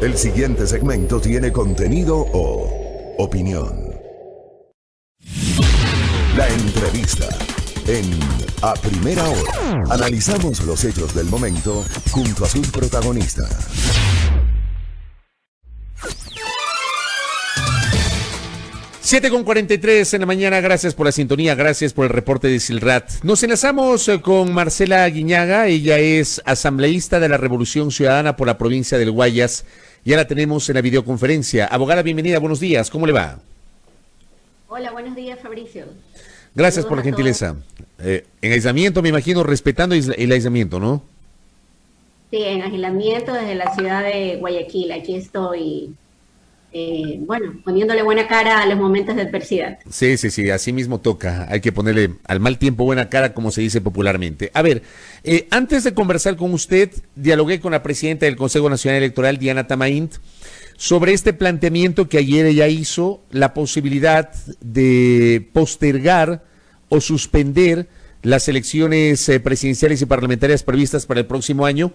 El siguiente segmento tiene contenido o opinión. La entrevista en A Primera Hora. Analizamos los hechos del momento junto a sus protagonistas. 7:43 en la mañana, gracias por la sintonía, gracias por el reporte de Silrat. Nos enlazamos con Marcela Guiñaga, ella es asambleísta de la Revolución Ciudadana por la provincia del Guayas. Ya la tenemos en la videoconferencia. Abogada, bienvenida, buenos días, ¿cómo le va? Hola, buenos días, Fabricio. Gracias por la gentileza. En aislamiento, me imagino, respetando el aislamiento, ¿no? Sí, en aislamiento desde la ciudad de Guayaquil, aquí estoy... poniéndole buena cara a los momentos de adversidad. Sí, así mismo toca. Hay que ponerle al mal tiempo buena cara, como se dice popularmente. A ver, antes de conversar con usted, dialogué con la presidenta del Consejo Nacional Electoral, Diana Tamaint, sobre este planteamiento que ayer ella hizo, la posibilidad de postergar o suspender las elecciones presidenciales y parlamentarias previstas para el próximo año.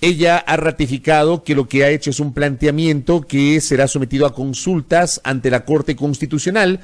Ella ha ratificado que lo que ha hecho es un planteamiento que será sometido a consultas ante la Corte Constitucional.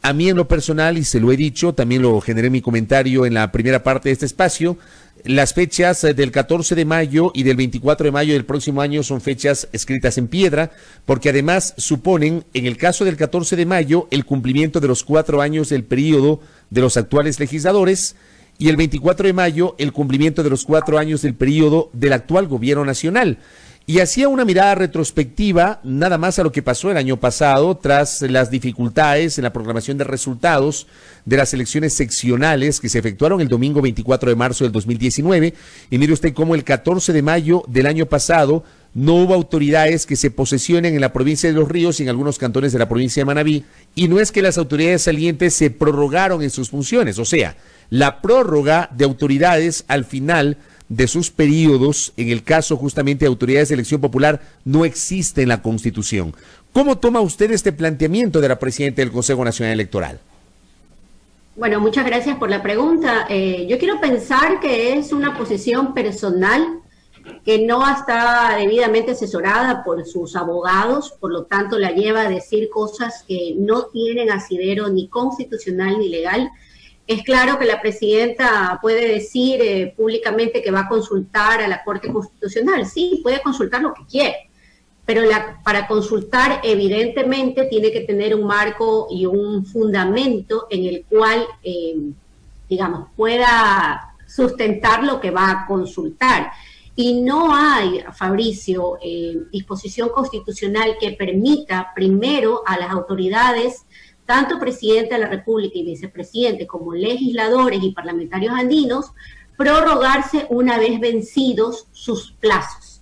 A mí en lo personal, y se lo he dicho, también lo generé en mi comentario en la primera parte de este espacio, las fechas del 14 de mayo y del 24 de mayo del próximo año son fechas escritas en piedra, porque además suponen, en el caso del 14 de mayo, el cumplimiento de los 4 años del periodo de los actuales legisladores, y el 24 de mayo el cumplimiento de los 4 años del periodo del actual gobierno nacional. Y hacía una mirada retrospectiva nada más a lo que pasó el año pasado tras las dificultades en la proclamación de resultados de las elecciones seccionales que se efectuaron el domingo 24 de marzo del 2019. Y mire usted cómo el 14 de mayo del año pasado no hubo autoridades que se posesionen en la provincia de Los Ríos y en algunos cantones de la provincia de Manabí. Y no es que las autoridades salientes se prorrogaron en sus funciones, o sea, la prórroga de autoridades al final de sus periodos, en el caso justamente de autoridades de elección popular, no existe en la Constitución. ¿Cómo toma usted este planteamiento de la presidenta del Consejo Nacional Electoral? Bueno, muchas gracias por la pregunta. Yo quiero pensar que es una posición personal que no está debidamente asesorada por sus abogados, por lo tanto la lleva a decir cosas que no tienen asidero ni constitucional ni legal. Es claro que la presidenta puede decir públicamente que va a consultar a la Corte Constitucional. Sí, puede consultar lo que quiere, pero para consultar evidentemente tiene que tener un marco y un fundamento en el cual, pueda sustentar lo que va a consultar. Y no hay, Fabricio, disposición constitucional que permita primero a las autoridades, tanto presidente de la República y vicepresidente como legisladores y parlamentarios andinos, prorrogarse una vez vencidos sus plazos.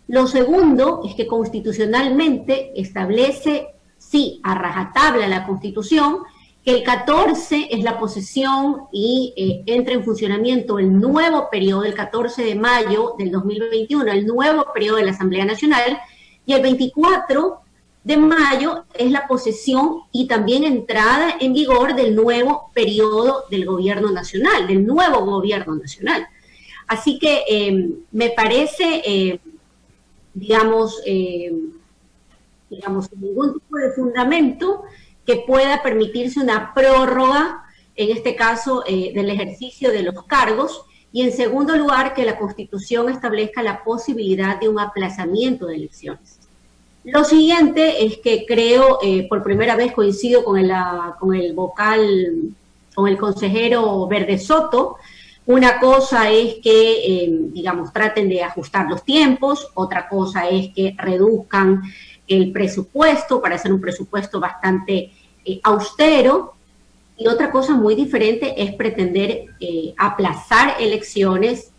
Lo segundo es que constitucionalmente establece, sí, a rajatabla la Constitución, que el 14 es la posesión y entra en funcionamiento el nuevo periodo, el 14 de mayo del 2021, el nuevo periodo de la Asamblea Nacional, y el 24 de mayo es la posesión y también entrada en vigor del nuevo periodo del gobierno nacional, del nuevo gobierno nacional. Así que me parece, sin ningún tipo de fundamento que pueda permitirse una prórroga, en este caso, del ejercicio de los cargos, y en segundo lugar, que la Constitución establezca la posibilidad de un aplazamiento de elecciones. Lo siguiente es que creo, por primera vez coincido con el consejero Verde Soto. Una cosa es que, traten de ajustar los tiempos, otra cosa es que reduzcan el presupuesto para hacer un presupuesto bastante austero, y otra cosa muy diferente es pretender aplazar elecciones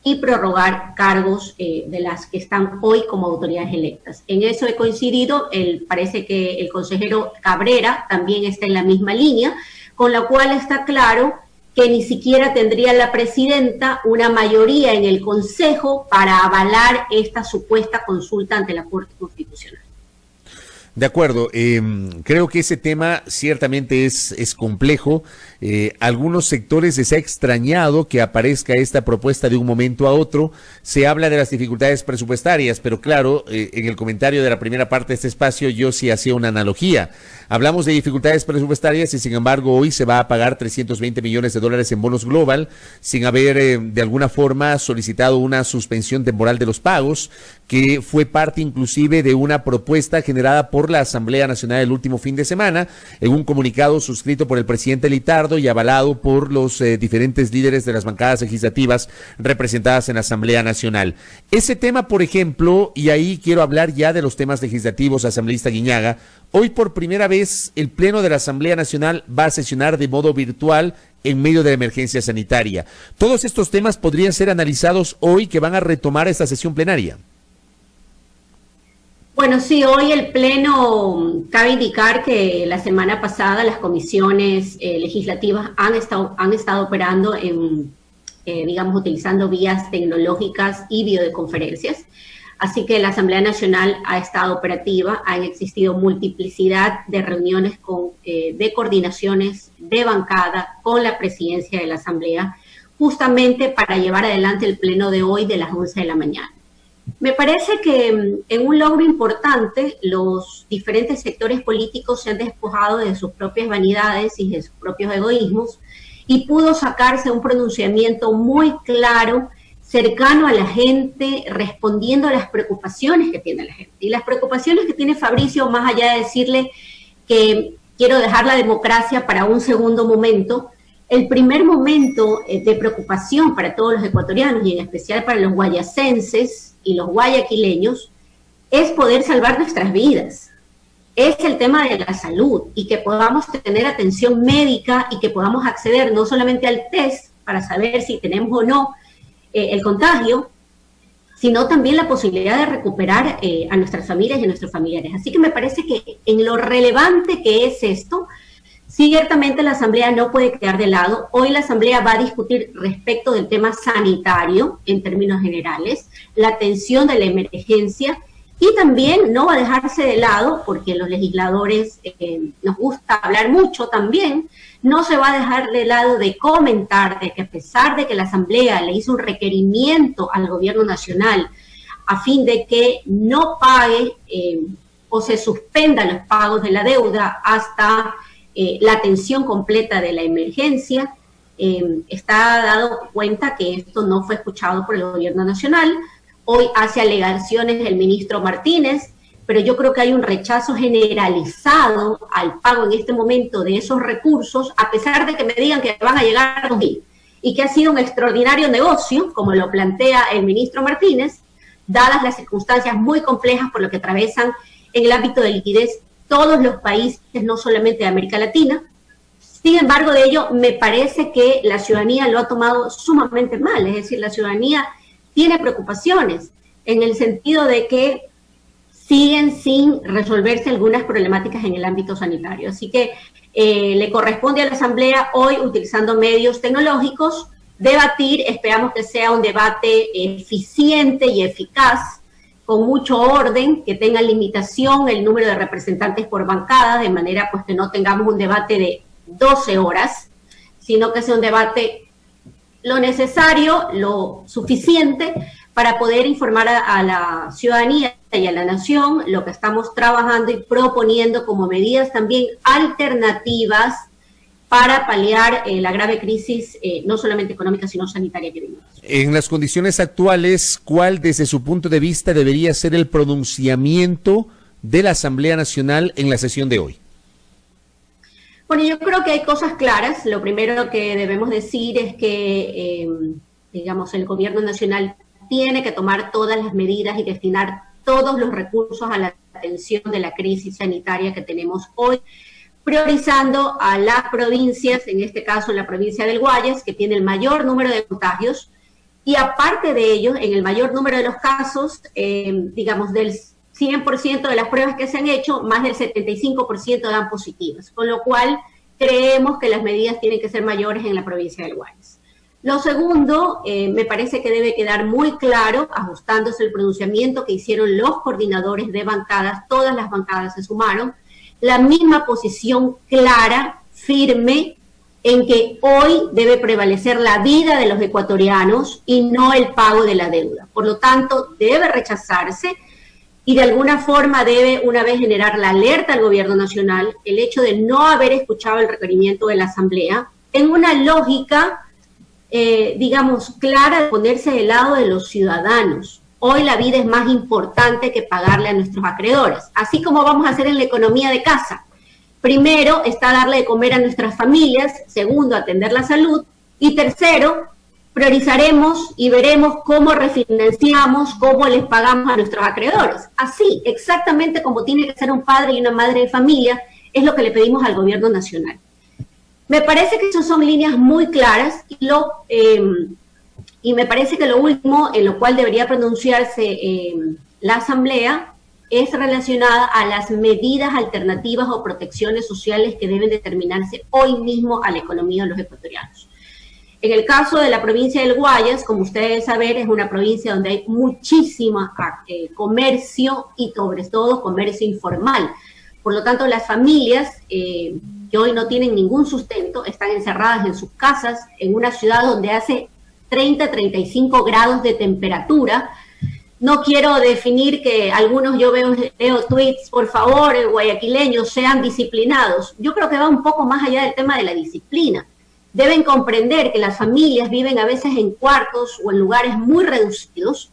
y prorrogar cargos de las que están hoy como autoridades electas. En eso he coincidido, parece que el consejero Cabrera también está en la misma línea, con la cual está claro que ni siquiera tendría la presidenta una mayoría en el Consejo para avalar esta supuesta consulta ante la Corte Constitucional. De acuerdo, creo que ese tema ciertamente es complejo. algunos sectores les ha extrañado que aparezca esta propuesta de un momento a otro. Se habla de las dificultades presupuestarias, pero claro, en el comentario de la primera parte de este espacio yo sí hacía una analogía. Hablamos de dificultades presupuestarias y sin embargo hoy se va a pagar $320 millones en bonos global sin haber de alguna forma solicitado una suspensión temporal de los pagos, que fue parte inclusive de una propuesta generada por la Asamblea Nacional el último fin de semana, en un comunicado suscrito por el presidente Litardo y avalado por los diferentes líderes de las bancadas legislativas representadas en la Asamblea Nacional. Ese tema, por ejemplo, y ahí quiero hablar ya de los temas legislativos, asambleísta Guiñaga, hoy por primera vez el Pleno de la Asamblea Nacional va a sesionar de modo virtual en medio de la emergencia sanitaria. Todos estos temas podrían ser analizados hoy, que van a retomar esta sesión plenaria. Bueno, sí, hoy el Pleno, cabe indicar que la semana pasada las comisiones legislativas han estado operando digamos, utilizando vías tecnológicas y videoconferencias. Así que la Asamblea Nacional ha estado operativa, han existido multiplicidad de reuniones de coordinaciones de bancada con la presidencia de la Asamblea, justamente para llevar adelante el Pleno de hoy de las 11 de la mañana. Me parece que en un logro importante los diferentes sectores políticos se han despojado de sus propias vanidades y de sus propios egoísmos y pudo sacarse un pronunciamiento muy claro, cercano a la gente, respondiendo a las preocupaciones que tiene la gente. Y las preocupaciones que tiene Fabricio, más allá de decirle que quiero dejar la democracia para un segundo momento, el primer momento de preocupación para todos los ecuatorianos y en especial para los guayacenses y los guayaquileños es poder salvar nuestras vidas. Es el tema de la salud y que podamos tener atención médica y que podamos acceder no solamente al test para saber si tenemos o no el contagio, sino también la posibilidad de recuperar a nuestras familias y a nuestros familiares. Así que me parece que en lo relevante que es esto, ciertamente la Asamblea no puede quedar de lado. Hoy la Asamblea va a discutir respecto del tema sanitario en términos generales, la atención de la emergencia y también no va a dejarse de lado, porque los legisladores nos gusta hablar mucho también, no se va a dejar de lado de comentar de que a pesar de que la Asamblea le hizo un requerimiento al gobierno nacional a fin de que no pague o se suspendan los pagos de la deuda hasta la atención completa de la emergencia, está dado cuenta que esto no fue escuchado por el gobierno nacional. Hoy hace alegaciones el ministro Martínez, pero yo creo que hay un rechazo generalizado al pago en este momento de esos recursos, a pesar de que me digan que van a llegar a 2.000, y que ha sido un extraordinario negocio, como lo plantea el ministro Martínez, dadas las circunstancias muy complejas por lo que atravesan en el ámbito de liquidez todos los países, no solamente de América Latina. Sin embargo, de ello me parece que la ciudadanía lo ha tomado sumamente mal, es decir, la ciudadanía tiene preocupaciones en el sentido de que siguen sin resolverse algunas problemáticas en el ámbito sanitario. Así que le corresponde a la Asamblea hoy, utilizando medios tecnológicos, debatir. Esperamos que sea un debate eficiente y eficaz, con mucho orden, que tenga limitación el número de representantes por bancada, de manera pues que no tengamos un debate de 12 horas, sino que sea un debate lo necesario, lo suficiente para poder informar a la ciudadanía y a la nación lo que estamos trabajando y proponiendo como medidas también alternativas para paliar la grave crisis, no solamente económica, sino sanitaria que vivimos. En las condiciones actuales, ¿cuál desde su punto de vista debería ser el pronunciamiento de la Asamblea Nacional en la sesión de hoy? Bueno, yo creo que hay cosas claras. Lo primero que debemos decir es que, digamos, el gobierno nacional tiene que tomar todas las medidas y destinar todos los recursos a la atención de la crisis sanitaria que tenemos hoy, priorizando a las provincias, en este caso la provincia del Guayas, que tiene el mayor número de contagios, y aparte de ello, en el mayor número de los casos, digamos, del 100% de las pruebas que se han hecho, más del 75% dan positivas, con lo cual creemos que las medidas tienen que ser mayores en la provincia del Guayas. Lo segundo, me parece que debe quedar muy claro, ajustándose el pronunciamiento que hicieron los coordinadores de bancadas, todas las bancadas se sumaron, la misma posición clara, firme, en que hoy debe prevalecer la vida de los ecuatorianos y no el pago de la deuda. Por lo tanto, debe rechazarse y de alguna forma debe una vez generar la alerta al gobierno nacional el hecho de no haber escuchado el requerimiento de la Asamblea en una lógica, digamos, clara de ponerse del lado de los ciudadanos. Hoy la vida es más importante que pagarle a nuestros acreedores, así como vamos a hacer en la economía de casa. Primero está darle de comer a nuestras familias, segundo, atender la salud, y tercero, priorizaremos y veremos cómo refinanciamos, cómo les pagamos a nuestros acreedores. Así, exactamente como tiene que ser un padre y una madre de familia, es lo que le pedimos al gobierno nacional. Me parece que esas son líneas muy claras y me parece que lo último en lo cual debería pronunciarse la Asamblea es relacionada a las medidas alternativas o protecciones sociales que deben determinarse hoy mismo a la economía de los ecuatorianos. En el caso de la provincia del Guayas, como ustedes saben, es una provincia donde hay muchísimo comercio y sobre todo comercio informal. Por lo tanto, las familias que hoy no tienen ningún sustento están encerradas en sus casas, en una ciudad donde hace 30-35 grados de temperatura. No quiero definir que algunos, yo veo tweets, por favor, guayaquileños, sean disciplinados. Yo creo que va un poco más allá del tema de la disciplina. Deben comprender que las familias viven a veces en cuartos o en lugares muy reducidos,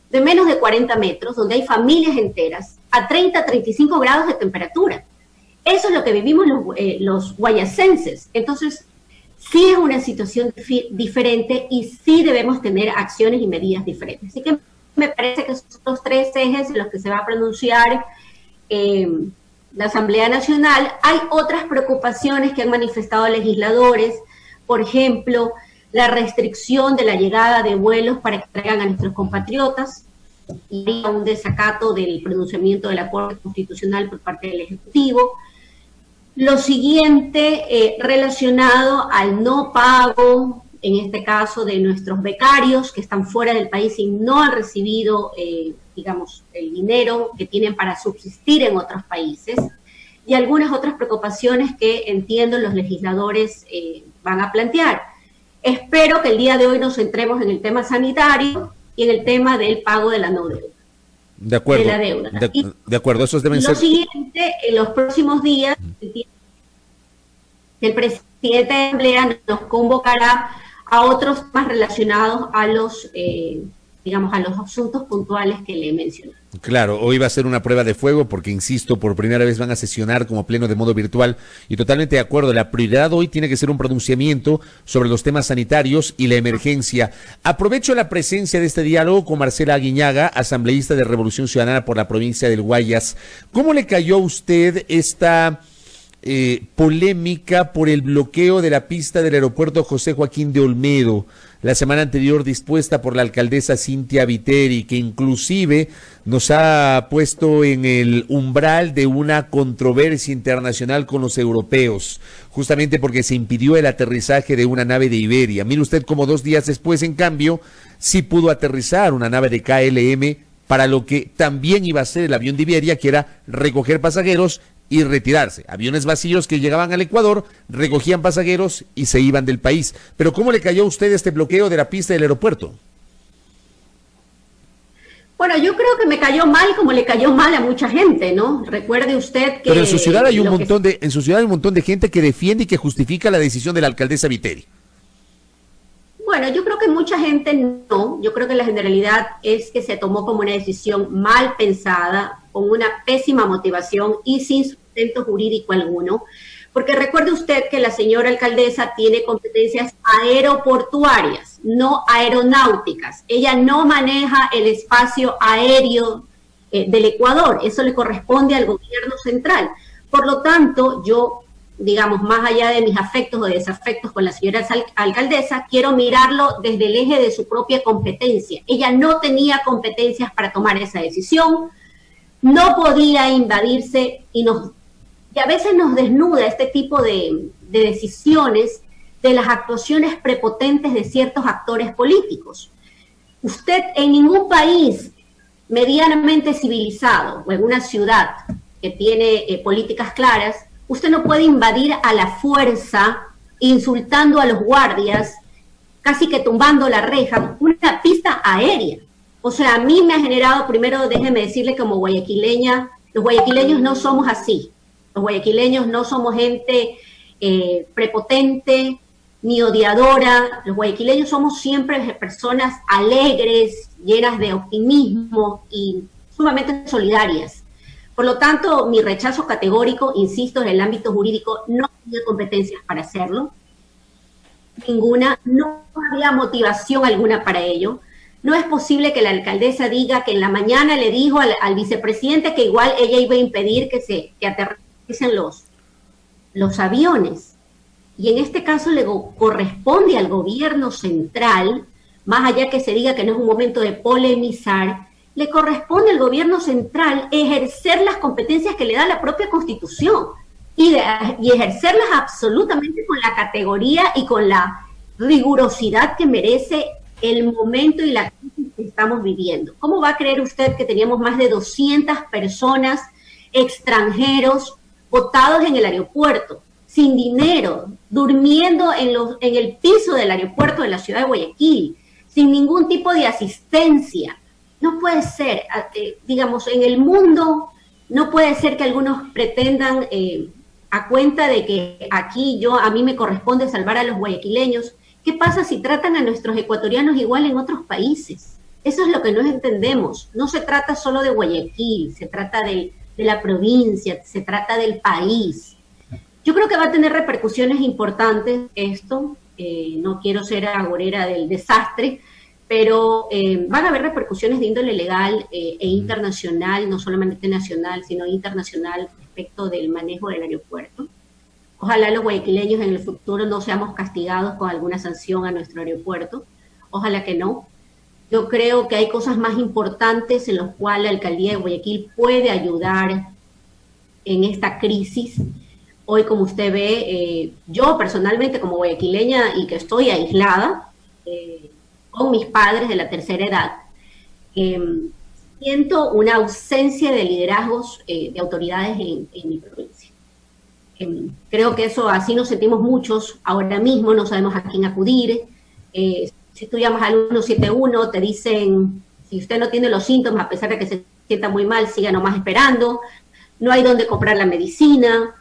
de menos de 40 metros, donde hay familias enteras, a 30-35 grados de temperatura. Eso es lo que vivimos los guayacenses. Entonces, sí es una situación diferente y sí debemos tener acciones y medidas diferentes. Así que me parece que son los tres ejes en los que se va a pronunciar la Asamblea Nacional. Hay otras preocupaciones que han manifestado legisladores, por ejemplo, la restricción de la llegada de vuelos para que traigan a nuestros compatriotas y un desacato del pronunciamiento de la Corte Constitucional por parte del Ejecutivo. Lo siguiente relacionado al no pago, en este caso de nuestros becarios que están fuera del país y no han recibido, digamos, el dinero que tienen para subsistir en otros países, y algunas otras preocupaciones que entiendo los legisladores van a plantear. Espero que el día de hoy nos centremos en el tema sanitario y en el tema del pago de la no deuda. De acuerdo. De la deuda. De acuerdo, esos deben ser. Lo siguiente, en los próximos días, el presidente de la Asamblea nos convocará a otros temas relacionados a los, digamos, a los asuntos puntuales que le mencioné. Claro, hoy va a ser una prueba de fuego porque, insisto, por primera vez van a sesionar como pleno de modo virtual y totalmente de acuerdo. La prioridad hoy tiene que ser un pronunciamiento sobre los temas sanitarios y la emergencia. Aprovecho la presencia de este diálogo con Marcela Aguiñaga, asambleísta de Revolución Ciudadana por la provincia del Guayas. ¿Cómo le cayó a usted esta polémica por el bloqueo de la pista del aeropuerto José Joaquín de Olmedo la semana anterior, dispuesta por la alcaldesa Cintia Viteri, que inclusive nos ha puesto en el umbral de una controversia internacional con los europeos, justamente porque se impidió el aterrizaje de una nave de Iberia? Mire usted cómo 2 días después, en cambio, sí pudo aterrizar una nave de KLM para lo que también iba a ser el avión de Iberia, que era recoger pasajeros y retirarse. Aviones vacíos que llegaban al Ecuador, recogían pasajeros y se iban del país. Pero ¿cómo le cayó a usted este bloqueo de la pista del aeropuerto? Bueno, yo creo que me cayó mal como le cayó mal a mucha gente, ¿no? Recuerde usted que... Pero en su ciudad hay un montón de gente que defiende y que justifica la decisión de la alcaldesa Viteri. Bueno, yo creo que mucha gente no. Yo creo que la generalidad es que se tomó como una decisión mal pensada, con una pésima motivación y sin sustento jurídico alguno. Porque recuerde usted que la señora alcaldesa tiene competencias aeroportuarias, no aeronáuticas. Ella no maneja el espacio aéreo del Ecuador. Eso le corresponde al gobierno central. Por lo tanto, yo, digamos, más allá de mis afectos o desafectos con la señora alcaldesa, quiero mirarlo desde el eje de su propia competencia. Ella no tenía competencias para tomar esa decisión, no podía invadirse y a veces nos desnuda este tipo de decisiones de las actuaciones prepotentes de ciertos actores políticos. Usted en ningún país medianamente civilizado o en una ciudad que tiene políticas claras, usted no puede invadir a la fuerza insultando a los guardias, casi que tumbando la reja, una pista aérea. O sea, a mí me ha generado, primero déjeme decirle como guayaquileña, los guayaquileños no somos así. Los guayaquileños no somos gente prepotente ni odiadora. Los guayaquileños somos siempre personas alegres, llenas de optimismo y sumamente solidarias. Por lo tanto, mi rechazo categórico, insisto, en el ámbito jurídico, no tenía competencias para hacerlo. Ninguna, no había motivación alguna para ello. No es posible que la alcaldesa diga que en la mañana le dijo al vicepresidente que igual ella iba a impedir que aterricen los aviones. Y en este caso le corresponde al gobierno central, más allá que se diga que no es un momento de polemizar, le corresponde al gobierno central ejercer las competencias que le da la propia Constitución y ejercerlas absolutamente con la categoría y con la rigurosidad que merece el momento y la crisis que estamos viviendo. ¿Cómo va a creer usted que teníamos más de 200 personas, extranjeros, botados en el aeropuerto, sin dinero, durmiendo en el piso del aeropuerto de la ciudad de Guayaquil, sin ningún tipo de asistencia? No puede ser, digamos, en el mundo no puede ser que algunos pretendan a cuenta de que aquí a mí me corresponde salvar a los guayaquileños. ¿Qué pasa si tratan a nuestros ecuatorianos igual en otros países? Eso es lo que no entendemos. No se trata solo de Guayaquil, se trata de la provincia, se trata del país. Yo creo que va a tener repercusiones importantes esto. No quiero ser agorera del desastre, pero van a haber repercusiones de índole legal e internacional, no solamente nacional, sino internacional respecto del manejo del aeropuerto. Ojalá los guayaquileños en el futuro no seamos castigados con alguna sanción a nuestro aeropuerto. Ojalá que no. Yo creo que hay cosas más importantes en las cuales la alcaldía de Guayaquil puede ayudar en esta crisis. Hoy, como usted ve, yo personalmente como guayaquileña y que estoy aislada, con mis padres de la tercera edad, siento una ausencia de liderazgos de autoridades en mi provincia. Creo que eso así nos sentimos muchos ahora mismo, no sabemos a quién acudir. Si tú llamas al 171, te dicen, si usted no tiene los síntomas, a pesar de que se sienta muy mal, siga nomás esperando. No hay dónde comprar la medicina.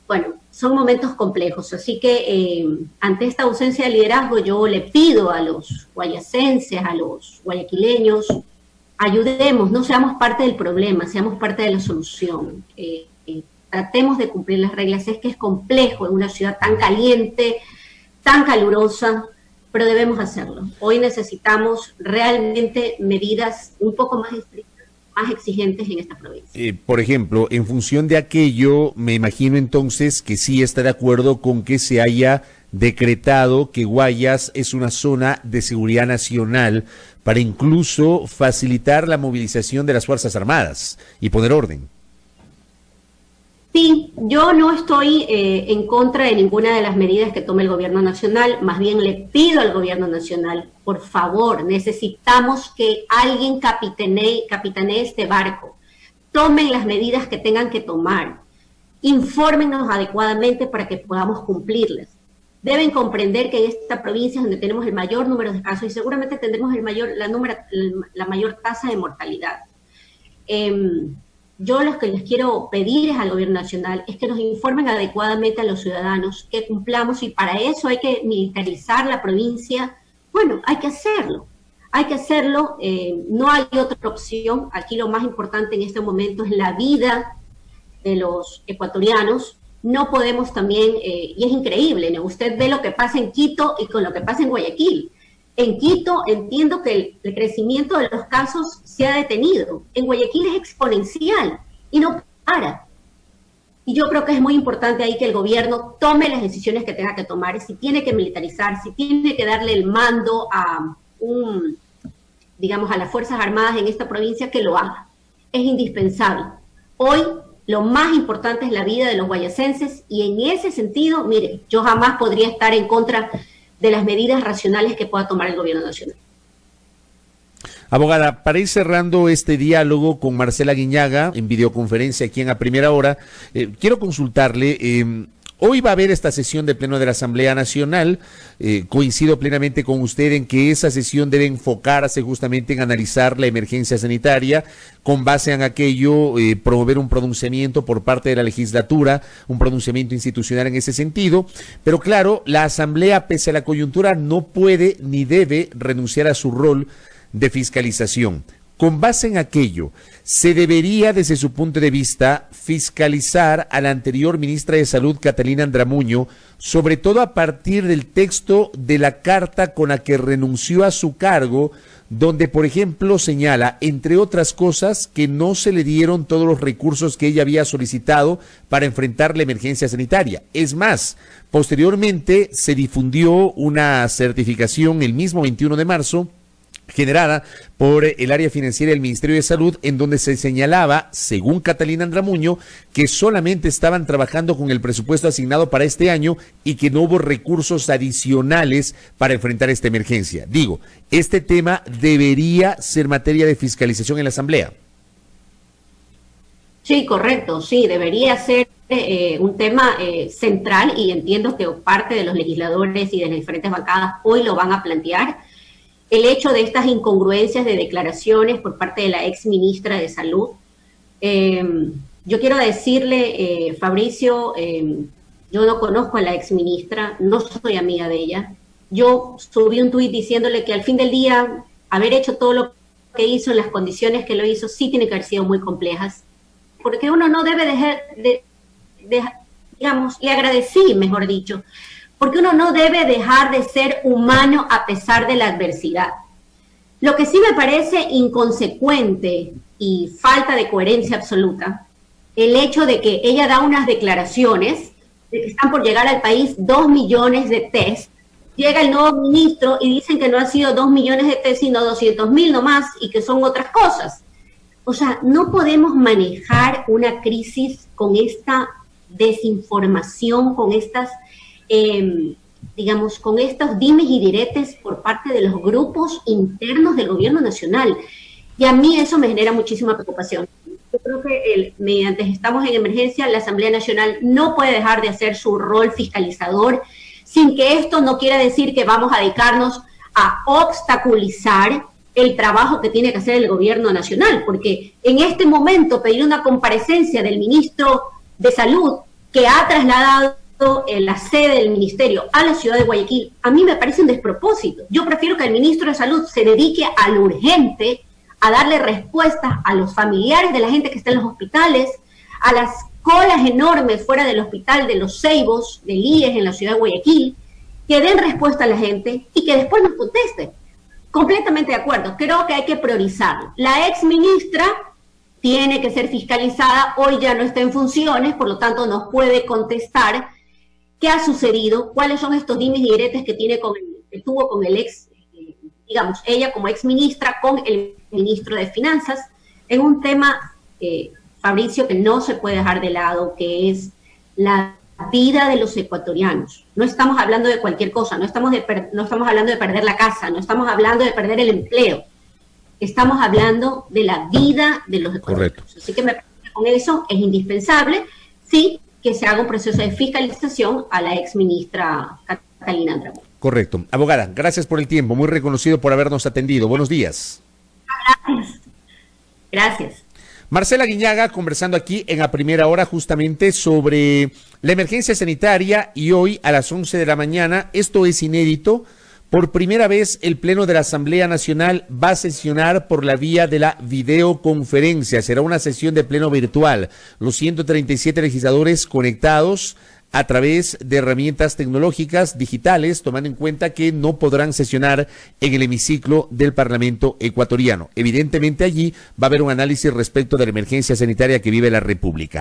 Bueno, son momentos complejos, así que ante esta ausencia de liderazgo yo le pido a los guayacenses, a los guayaquileños, ayudemos, no seamos parte del problema, seamos parte de la solución. Tratemos de cumplir las reglas. Es que es complejo en una ciudad tan caliente, tan calurosa, pero debemos hacerlo. Hoy necesitamos realmente medidas un poco más estrictas, más exigentes en esta provincia. Por ejemplo, en función de aquello, me imagino entonces que sí está de acuerdo con que se haya decretado que Guayas es una zona de seguridad nacional para incluso facilitar la movilización de las Fuerzas Armadas y poner orden. Sí, yo no estoy en contra de ninguna de las medidas que tome el gobierno nacional, más bien le pido al gobierno nacional, por favor, necesitamos que alguien capitanee este barco, tomen las medidas que tengan que tomar, infórmenos adecuadamente para que podamos cumplirlas. Deben comprender que en esta provincia es donde tenemos el mayor número de casos y seguramente tendremos la mayor tasa de mortalidad. Yo lo que les quiero pedir es al gobierno nacional es que nos informen adecuadamente a los ciudadanos, que cumplamos, y para eso hay que militarizar la provincia. Bueno, hay que hacerlo, no hay otra opción. Aquí lo más importante en este momento es la vida de los ecuatorianos. No podemos también, y es increíble, ¿no? Usted ve lo que pasa en Quito y con lo que pasa en Guayaquil. En Quito entiendo que el crecimiento de los casos se ha detenido. En Guayaquil es exponencial y no para. Y yo creo que es muy importante ahí que el gobierno tome las decisiones que tenga que tomar. Si tiene que militarizar, si tiene que darle el mando a las Fuerzas Armadas en esta provincia, que lo haga. Es indispensable. Hoy lo más importante es la vida de los guayacenses y en ese sentido, mire, yo jamás podría estar en contra de las medidas racionales que pueda tomar el gobierno nacional. Abogada, para ir cerrando este diálogo con Marcela Guiñaga en videoconferencia aquí en A Primera Hora, quiero consultarle, hoy va a haber esta sesión de pleno de la Asamblea Nacional. Coincido plenamente con usted en que esa sesión debe enfocarse justamente en analizar la emergencia sanitaria, con base en aquello, promover un pronunciamiento por parte de la legislatura, un pronunciamiento institucional en ese sentido. Pero claro, la Asamblea, pese a la coyuntura, no puede ni debe renunciar a su rol de fiscalización. Con base en aquello, se debería, desde su punto de vista, fiscalizar a la anterior ministra de Salud, Catalina Andramuño, sobre todo a partir del texto de la carta con la que renunció a su cargo, donde, por ejemplo, señala, entre otras cosas, que no se le dieron todos los recursos que ella había solicitado para enfrentar la emergencia sanitaria. Es más, posteriormente se difundió una certificación el mismo 21 de marzo, generada por el área financiera del Ministerio de Salud, en donde se señalaba, según Catalina Andramuño, que solamente estaban trabajando con el presupuesto asignado para este año y que no hubo recursos adicionales para enfrentar esta emergencia. Digo, este tema debería ser materia de fiscalización en la Asamblea. Sí, correcto, sí, debería ser un tema central, y entiendo que parte de los legisladores y de las diferentes bancadas hoy lo van a plantear. El hecho de estas incongruencias de declaraciones por parte de la ex ministra de Salud. Yo quiero decirle, Fabricio, yo no conozco a la ex ministra, no soy amiga de ella. Yo subí un tuit diciéndole que al fin del día, haber hecho todo lo que hizo en las condiciones que lo hizo, sí tiene que haber sido muy complejas. Porque uno no debe dejar digamos, le agradecí, mejor dicho, porque uno no debe dejar de ser humano a pesar de la adversidad. Lo que sí me parece inconsecuente y falta de coherencia absoluta, el hecho de que ella da unas declaraciones de que están por llegar al país 2 millones de test, llega el nuevo ministro y dicen que no han sido 2 millones de test, sino 200.000 nomás, y que son otras cosas. O sea, no podemos manejar una crisis con esta desinformación, con estas digamos, con estos dimes y diretes por parte de los grupos internos del gobierno nacional. Y a mí eso me genera muchísima preocupación. Yo creo que mediante estamos en emergencia, la Asamblea Nacional no puede dejar de hacer su rol fiscalizador, sin que esto no quiera decir que vamos a dedicarnos a obstaculizar el trabajo que tiene que hacer el gobierno nacional, porque en este momento pedir una comparecencia del ministro de Salud, que ha trasladado la sede del ministerio a la ciudad de Guayaquil, a mí me parece un despropósito. Yo prefiero que el ministro de Salud se dedique a lo urgente, a darle respuestas a los familiares de la gente que está en los hospitales, a las colas enormes fuera del hospital de Los Ceibos, del IES en la ciudad de Guayaquil, que den respuesta a la gente y que después nos conteste. Completamente de acuerdo, creo que hay que priorizarlo. La ex ministra tiene que ser fiscalizada, hoy ya no está en funciones, por lo tanto nos puede contestar qué ha sucedido, cuáles son estos dimes y diretes que tuvo con el ex, digamos, ella como ex ministra con el ministro de Finanzas, en un tema, Fabricio, que no se puede dejar de lado, que es la vida de los ecuatorianos. No estamos hablando de cualquier cosa, no estamos hablando de perder la casa, no estamos hablando de perder el empleo, estamos hablando de la vida de los ecuatorianos. Correcto. Así que me parece que con eso es indispensable, sí, que se haga un proceso de fiscalización a la ex ministra Catalina Andramuño. Correcto. Abogada, gracias por el tiempo, muy reconocido por habernos atendido. Buenos días. Gracias. Gracias. Marcela Guiñaga conversando aquí en A Primera Hora justamente sobre la emergencia sanitaria, y hoy a las 11 de la mañana, esto es inédito, por primera vez el Pleno de la Asamblea Nacional va a sesionar por la vía de la videoconferencia. Será una sesión de pleno virtual. Los 137 legisladores conectados a través de herramientas tecnológicas digitales, tomando en cuenta que no podrán sesionar en el hemiciclo del Parlamento ecuatoriano. Evidentemente allí va a haber un análisis respecto de la emergencia sanitaria que vive la República.